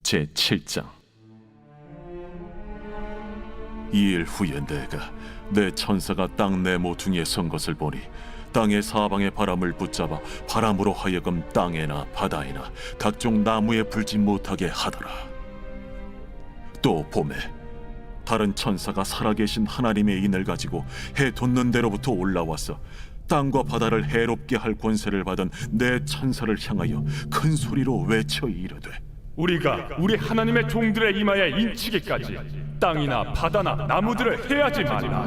제7장. 이 일 후에 내가 내 천사가 땅 내 모퉁이에 선 것을 보니 땅의 사방의 바람을 붙잡아 바람으로 하여금 땅에나 바다에나 각종 나무에 불지 못하게 하더라. 또 봄에 다른 천사가 살아계신 하나님의 인을 가지고 해 돋는 데로부터 올라와서 땅과 바다를 해롭게 할 권세를 받은 내 천사를 향하여 큰 소리로 외쳐 이르되, 우리가 우리 하나님의 종들의 이마에 인치기까지 땅이나 바다나 나무들을 해하지 말라.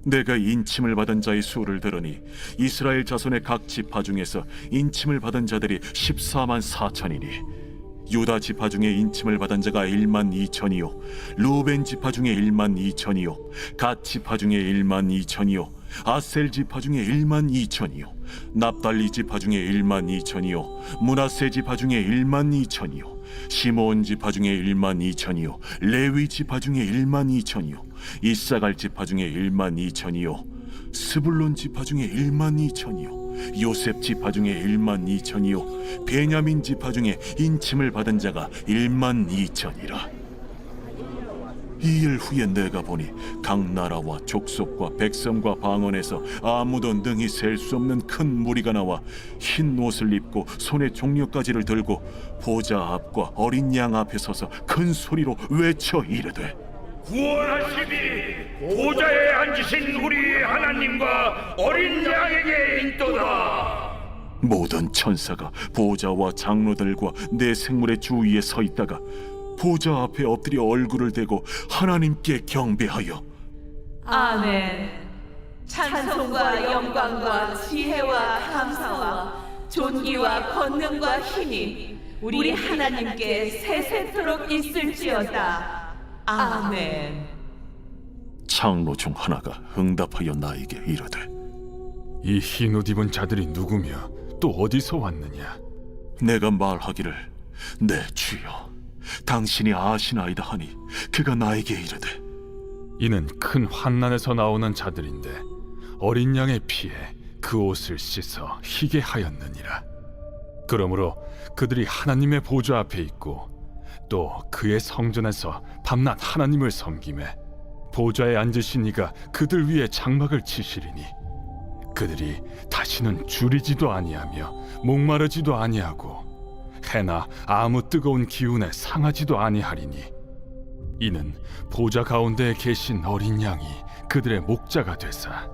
내가 인침을 받은 자의 수를 들으니 이스라엘 자손의 각 지파 중에서 인침을 받은 자들이 14만 4천이니 유다 지파 중에 인침을 받은 자가 1만 2천이요 루벤 지파 중에 1만 2천이요 갓 지파 중에 1만 2천이요 아셀 지파 중에 1만 2천이요 납달리 지파 중에 1만 2천이요 므낫세 지파 중에 1만 2천이요 시므온 지파 중에 1만 2천이요 레위 지파 중에 1만 2천이요 이사갈 지파 중에 1만 2천이요 스불론 지파 중에 1만 2천이요 요셉 지파 중에 1만 2천이요 베냐민 지파 중에 인침을 받은 자가 1만 2천이라. 이 일 후에 내가 보니 각 나라와 족속과 백성과 방언에서 아무도 능히 셀 수 없는 큰 무리가 나와 흰 옷을 입고 손에 종려가지를 들고 보좌 앞과 어린 양 앞에 서서 큰 소리로 외쳐 이르되, 구원하시니 보좌에 앉으신 우리 하나님과 어린 양에게 있도다. 모든 천사가 보좌와 장로들과 내 생물의 주위에 서 있다가 보좌 앞에 엎드려 얼굴을 대고 하나님께 경배하여 아멘. 찬송과 영광과 지혜와 감사와 존귀와 권능과 힘이 우리 하나님께 세세토록 있을지어다. 아멘. 장로 중 하나가 응답하여 나에게 이르되, 이 흰 옷 입은 자들이 누구며 또 어디서 왔느냐? 내가 말하기를 내 주여 당신이 아시나이다 하니 그가 나에게 이르되, 이는 큰 환난에서 나오는 자들인데 어린 양의 피에 그 옷을 씻어 희게 하였느니라. 그러므로 그들이 하나님의 보좌 앞에 있고 또 그의 성전에서 밤낮 하나님을 섬기매 보좌에 앉으신 이가 그들 위에 장막을 치시리니 그들이 다시는 줄이지도 아니하며 목마르지도 아니하고 해나 아무 뜨거운 기운에 상하지도 아니하리니 이는 보좌 가운데에 계신 어린 양이 그들의 목자가 되사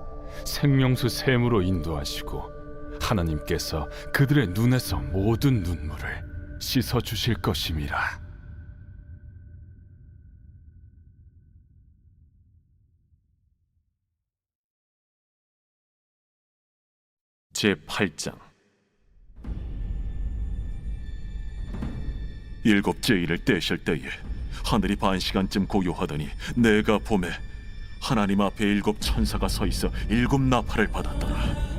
생명수 샘으로 인도하시고 하나님께서 그들의 눈에서 모든 눈물을 씻어 주실 것임이라. 제8장. 일곱째 일을 떼실 때에 하늘이 반시간쯤 고요하더니 내가 보매 하나님 앞에 7 천사가 서 있어 7 나팔을 받았더라.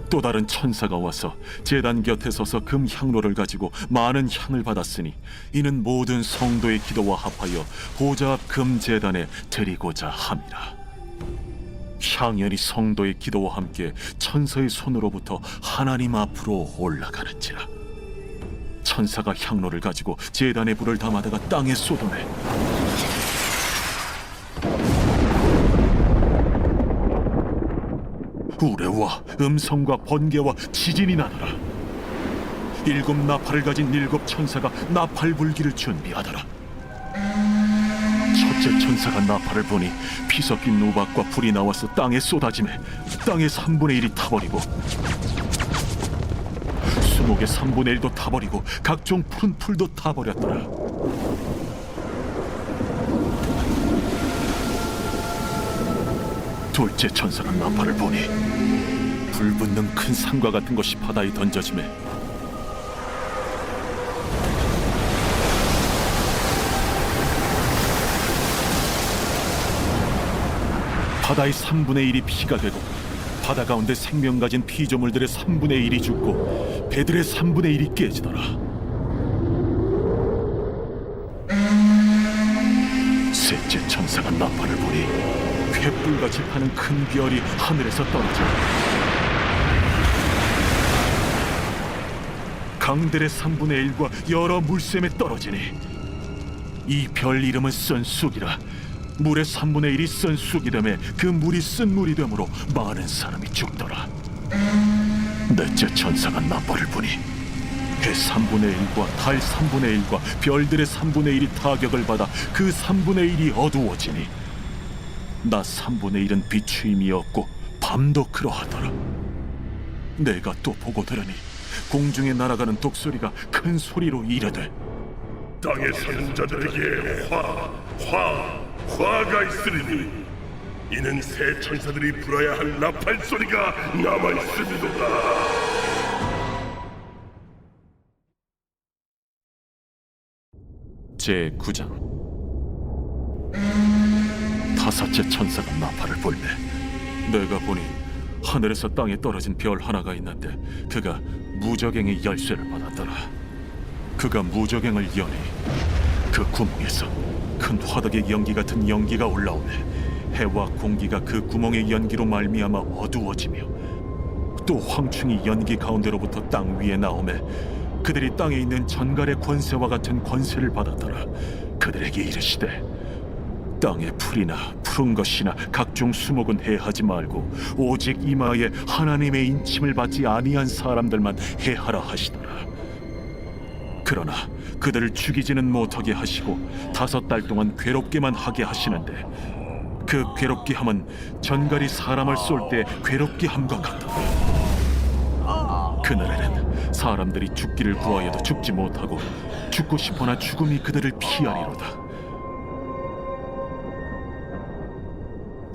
또 다른 천사가 와서 제단 곁에 서서 금 향로를 가지고 많은 향을 받았으니 이는 모든 성도의 기도와 합하여 보좌 앞 금 제단에 드리고자 함이라. 향연이 성도의 기도와 함께 천사의 손으로부터 하나님 앞으로 올라가는지라. 천사가 향로를 가지고 제단에 불을 담아다가 땅에 쏟아내 우레와 음성과 번개와 지진이 나더라. 7 나팔을 가진 7 천사가 나팔 불기를 준비하더라. 첫째 천사가 나팔을 보니 피 섞인 우박과 불이 나와서 땅에 쏟아지매 땅의 3분의 1이 타버리고 수목의 3분의 1도 타버리고 각종 푸른 풀도 타버렸더라. 둘째 천사가 나팔을 보니 불붙는 큰 산과 같은 것이 바다에 던져지매 바다의 3분의 1이 피가 되고 바다 가운데 생명 가진 피조물들의 3분의 1이 죽고 배들의 3분의 1이 깨지더라. 셋째 천사가 나팔을 보니 횃불같이 타는 큰 별이 하늘에서 떨어져 강들의 3분의 1과 여러 물샘에 떨어지니 이 별 이름은 쓴 쑥이라. 물의 3분의 1이 쓴 쑥이 되매 그 물이 쓴 물이 되므로 많은 사람이 죽더라. 넷째 천사가 나팔을 부니 해 3분의 1과 달 3분의 1과 별들의 3분의 1이 타격을 받아 그 3분의 1이 어두워지니 낮 3분의 1은 비추임이 없고 밤도 그러하더라. 내가 또 보고 들으니 공중에 날아가는 독소리가 큰 소리로 이르되 땅에 사는 자들에게 화가 있으리니 이는 새 천사들이 불어야 할 나팔 소리가 남아 있음이도다. 제 9장. 다섯째 천사가 나팔을 불매 내가 보니 하늘에서 땅에 떨어진 별 하나가 있는데 그가 무저갱의 열쇠를 받았더라. 그가 무저갱을 여니 그 구멍에서 큰 화덕의 연기 같은 연기가 올라오매 해와 공기가 그 구멍의 연기로 말미암아 어두워지며 또 황충이 연기 가운데로부터 땅 위에 나오매 그들이 땅에 있는 전갈의 권세와 같은 권세를 받았더라. 그들에게 이르시되 땅의 풀이나 푸른 것이나 각종 수목은 해하지 말고 오직 이마에 하나님의 인침을 받지 아니한 사람들만 해하라 하시더라. 그러나 그들을 죽이지는 못하게 하시고 5달 동안 괴롭게만 하게 하시는데 그 괴롭게 함은 전갈이 사람을 쏠 때 괴롭게 함과 같더라. 그날에는 사람들이 죽기를 구하여도 죽지 못하고 죽고 싶으나 죽음이 그들을 피하리로다.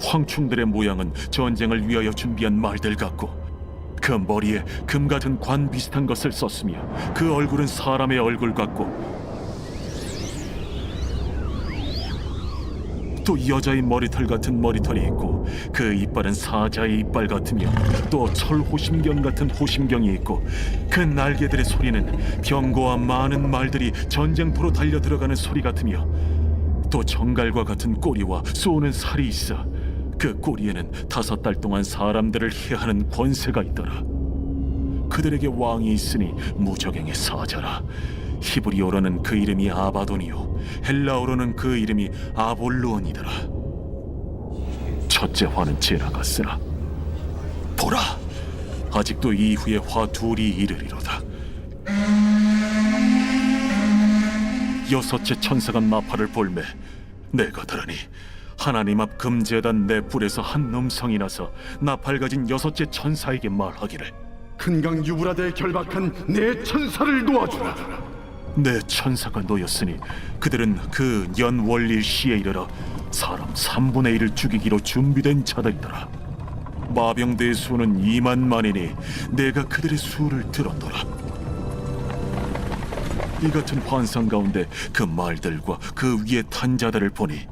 황충들의 모양은 전쟁을 위하여 준비한 말들 같고 그 머리에 금 같은 관 비슷한 것을 썼으며 그 얼굴은 사람의 얼굴 같고 또 여자의 머리털 같은 머리털이 있고 그 이빨은 사자의 이빨 같으며 또 철호심경 같은 호심경이 있고 그 날개들의 소리는 병거와 많은 말들이 전쟁터로 달려 들어가는 소리 같으며 또 정갈과 같은 꼬리와 쏘는 살이 있어 그 꼬리에는 5달 동안 사람들을 해하는 권세가 있더라. 그들에게 왕이 있으니 무저갱의 사자라. 히브리어로는 그 이름이 아바돈이요 헬라어로는 그 이름이 아볼루온이더라. 첫째 화는 지나갔으나 보라, 아직도 이후에 화 둘이 이르리로다. 여섯째 천사가 나팔을 불매 내가 들으니 하나님 앞 금제단 내 뿔에서 한 음성이 나서 나팔 가진 여섯째 천사에게 말하기를 큰강 유브라데에 결박한 내 천사를 놓아주라. 내 천사가 놓였으니 그들은 그 연월일 시에 이르러 사람 3분의 1을 죽이기로 준비된 자들이더라. 마병대의 수는 2만만이니 내가 그들의 수를 들었더라. 이 같은 환상 가운데 그 말들과 그 위에 탄 자들을 보니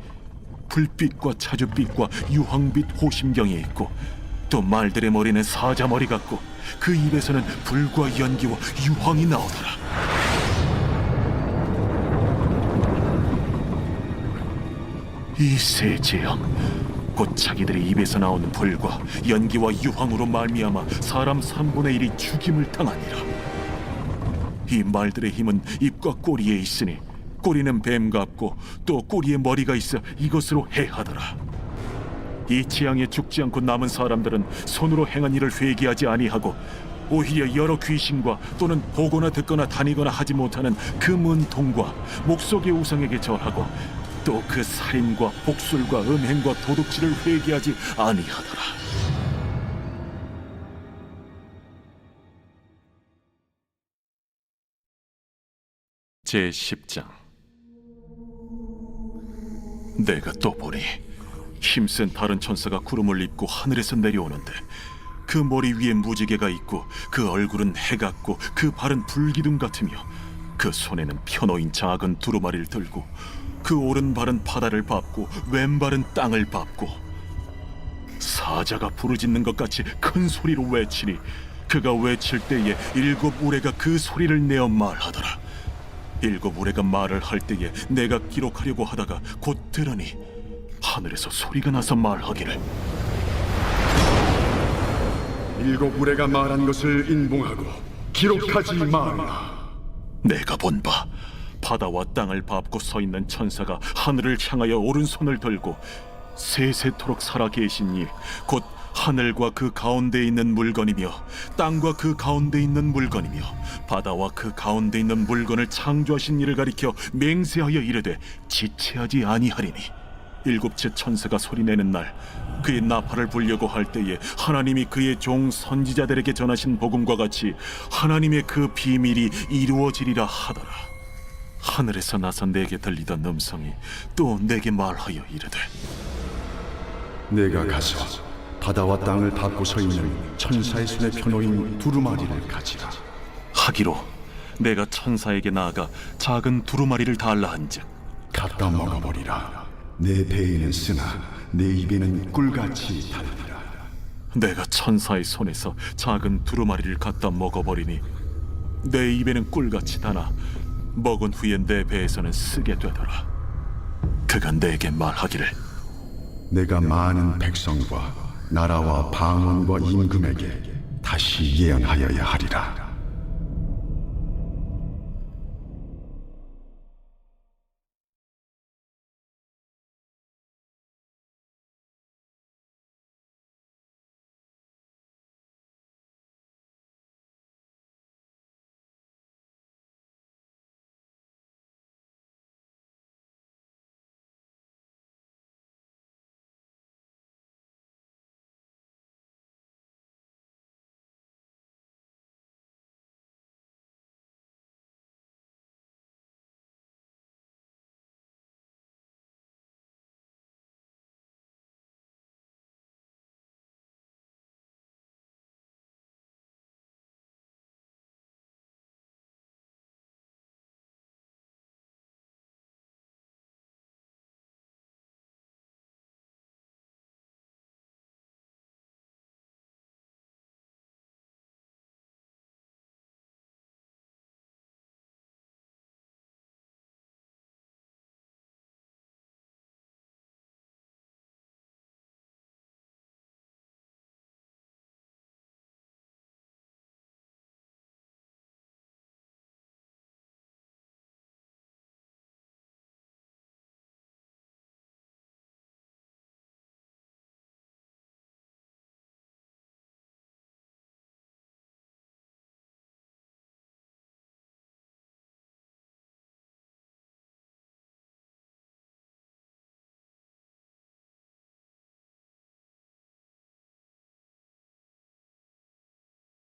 불빛과 차주빛과 유황빛 호심경이 있고 또 말들의 머리는 사자 머리 같고 그 입에서는 불과 연기와 유황이 나오더라. 이 세 재앙 곧 자기들의 입에서 나오는 불과 연기와 유황으로 말미암아 사람 3분의 1이 죽임을 당하니라. 이 말들의 힘은 입과 꼬리에 있으니 꼬리는 뱀 같고 또 꼬리에 머리가 있어 이것으로 해하더라. 이 재앙에 죽지 않고 남은 사람들은 손으로 행한 일을 회개하지 아니하고 오히려 여러 귀신과 또는 보거나 듣거나 다니거나 하지 못하는 그 문통과 목석의 우상에게 절하고 또 그 살인과 복술과 음행과 도둑질을 회개하지 아니하더라. 제 10장. 내가 또 보니 힘센 다른 천사가 구름을 입고 하늘에서 내려오는데 그 머리 위에 무지개가 있고 그 얼굴은 해 같고 그 발은 불기둥 같으며 그 손에는 펴놓인 작은 두루마리를 들고 그 오른발은 바다를 밟고 왼발은 땅을 밟고 사자가 부르짖는 것 같이 큰 소리로 외치니 그가 외칠 때에 7 우레가 그 소리를 내어 말하더라. 7 우레가 말을 할 때에 내가 기록하려고 하다가 곧 들으니 하늘에서 소리가 나서 말하기를 7 우레가 말한 것을 인봉하고 기록하지 말라. 내가 본 바 바다와 땅을 밟고 서 있는 천사가 하늘을 향하여 오른손을 들고 세세토록 살아계신 이 곧 하늘과 그 가운데 있는 물건이며 땅과 그 가운데 있는 물건이며 바다와 그 가운데 있는 물건을 창조하신 이를 가리켜 맹세하여 이르되 지체하지 아니하리니 일곱째 천사가 소리내는 날 그의 나팔을 불려고 할 때에 하나님이 그의 종 선지자들에게 전하신 복음과 같이 하나님의 그 비밀이 이루어지리라 하더라. 하늘에서 나서 내게 들리던 음성이 또 내게 말하여 이르되 내가 가서 바다와 땅을 밟고 서 있는 천사의 손에 펴놓인 두루마리를 가지라. 하기로 내가 천사에게 나아가 작은 두루마리를 달라 한즉 갖다 먹어버리라. 내 배에는 쓰나 내 입에는 꿀같이 달리라. 내가 천사의 손에서 작은 두루마리를 갖다 먹어버리니 내 입에는 꿀같이 다나 먹은 후에 내 배에서는 쓰게 되더라. 그가 내게 말하기를 내가 많은 백성과 나라와 방언과 임금에게 다시 예언하여야 하리라.